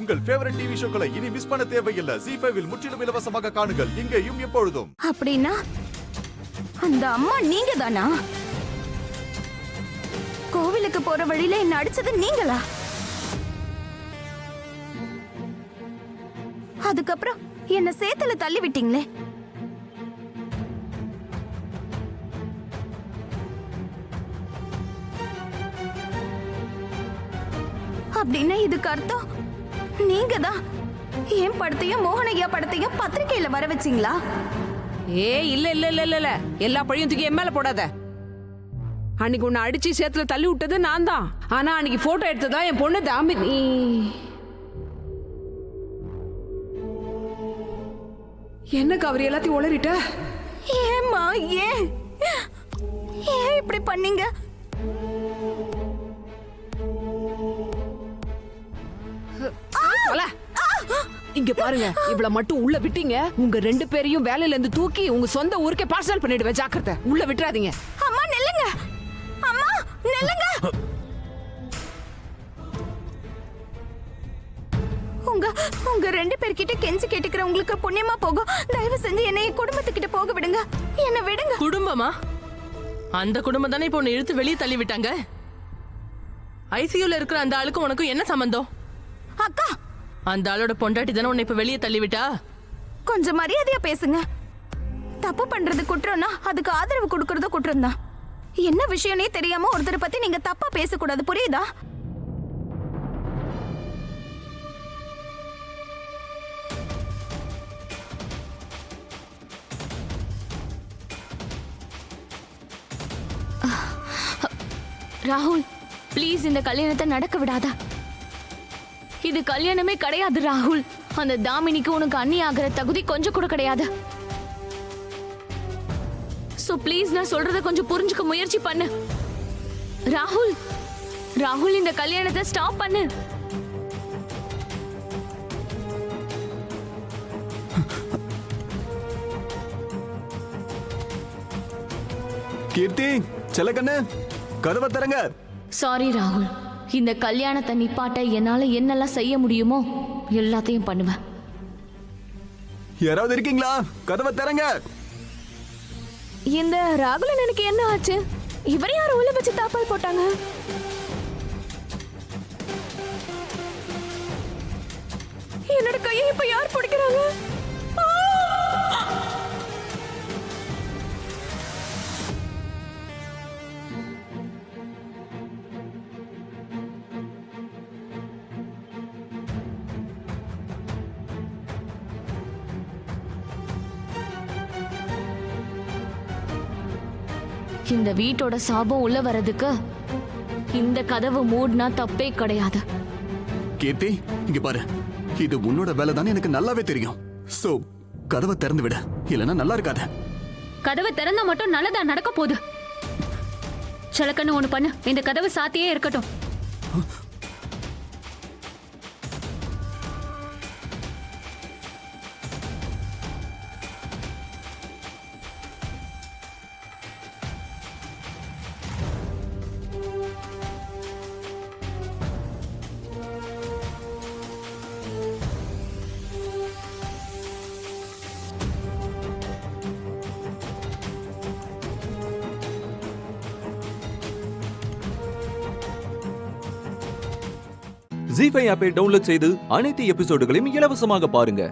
உங்கள் favourite TV ஷோக்களை இனி miss பண்ண தேவையில்லை. ZEE5 இல் முற்றிலும் இலவசமாக காணுங்கள், இங்கேயும் எப்பொழுதும். அப்படின்னா அந்த அம்மா நீங்க தானா? கோவிலுக்கு போற வழியில என்ன அடிச்சது நீங்களா? அதுக்கப்புறம் என்ன சேத்துல தள்ளி விட்டீங்களே. அப்படின்னா இதுக்கு அர்த்தம் நீங்க தான் என் படத்தையும் மோகனையா படத்தையும் பத்திரிகையில வர வச்சீங்களா? இல்ல இல்ல இல்ல இல்ல இல்ல, எல்லா பழியும் தூக்கி என் மேல போடாத. அன்னைக்கு உன்னை அடிச்சு சேத்துல தள்ளி விட்டது நான் தான். ஆனா அன்னைக்கு போட்டோ எடுத்ததா என் பொண்ணு தாமினி. என்ன கவரி எல்லாத்தையும் உளறிட்ட? ஏம்மா ஏன் ஏன் இப்படி பண்ணீங்க? இங்க பாருங்க, இவள மட்டும் உள்ள விட்டீங்க, உங்க 2 பேரையும் வேலையில இருந்து தூக்கி உங்க சொந்த ஊருக்கே பார்சல் பண்ணிடுவேன். ஜாக்கிரதை, உள்ள விட்டுறாதீங்க. அம்மா நில்லுங்க, அம்மா நில்லுங்க. உங்க 2 பேர்கிட்ட கெஞ்சி கேட்டுக்கிற உங்களுக்கு புண்ணியமா போகும். தயவு செஞ்சு என்னை குடும்பத்துக்கிட்ட போக விடுங்க, என்ன விடுங்க. குடும்பமா? அந்த குடும்பம் தானே இப்போ உன்னை இழுத்து வெளியே தள்ளி விட்டாங்க. ஐசியூல இருக்கிற அந்த ஆளுக்கும் உனக்கும் என்ன சம்பந்தம்? அக்கா, அந்த ஆளோட பொண்டாட்டி தானே உன்னை இப்ப வெளியே தள்ளி விட்டா. கொஞ்சம் மரியாதையா பேசுங்க. தப்பு பண்றது குற்றம்னா அதுக்கு ஆதரவு கொடுக்கறது குற்றம் தான். என்ன விஷயம்னே தெரியாம ஒருத்தரை பத்தி நீங்க தப்பா பேசக்கூடாது, புரியுதா? ராகுல், ப்ளீஸ் இந்த கல்யாணத்தை நடக்க விடாத. இது கல்யாணமே கிடையாது ராகுல். அந்த தாமினிக்கு உனக்கு அண்ணி ஆகிற தகுதி கொஞ்சம் கூட கிடையாது. சோ ப்ளீஸ் நான் சொல்றத கொஞ்சம் புரிஞ்சுக்க முயற்சி பண்ணு. ராகுல், ராகுல் இந்த கல்யாணத்தை ஸ்டாப் பண்ணு. கீர்த்தி, செல்லக்கண்ணு, கதவை தரங்க. சாரி ராகுல், இந்த கல்யாணத்தை நிப்பாட்ட என்னால என்னெல்லாம் செய்ய முடியுமோ எல்லாத்தையும் பண்ணுவேன். யாராவது இருக்கீங்களா? கதவை தரங்க. இந்த ராகுலன் எனக்கு என்ன ஆச்சு? இவரை யாரும் உள்ள வச்சு தாப்பால் போட்டாங்க. என்னோட கையை இப்ப யார் பிடிக்கிறாங்க? இந்த வீட்டோட சாபம் உள்ள வரதுக்கு இந்த கதவு மூடினா தப்பே கிடையாது. கீர்த்தி, இங்க பாரு, இது உன்னோட வேலை தானே எனக்கு நல்லாவே தெரியும். சோ கதவை திறந்து விட, இல்லைன்னா நல்லா இருக்காது. கதவை திறந்தா மட்டும் நல்லதா நடக்க போகுது. செலக்கண்ணு ஒண்ணு பண்ணு, இந்த கதவு சாத்தியே இருக்கட்டும். ZEE5 ஆப்பை டவுன்லோட் செய்து அனைத்து எபிசோடுகளையும் இலவசமாக பாருங்க.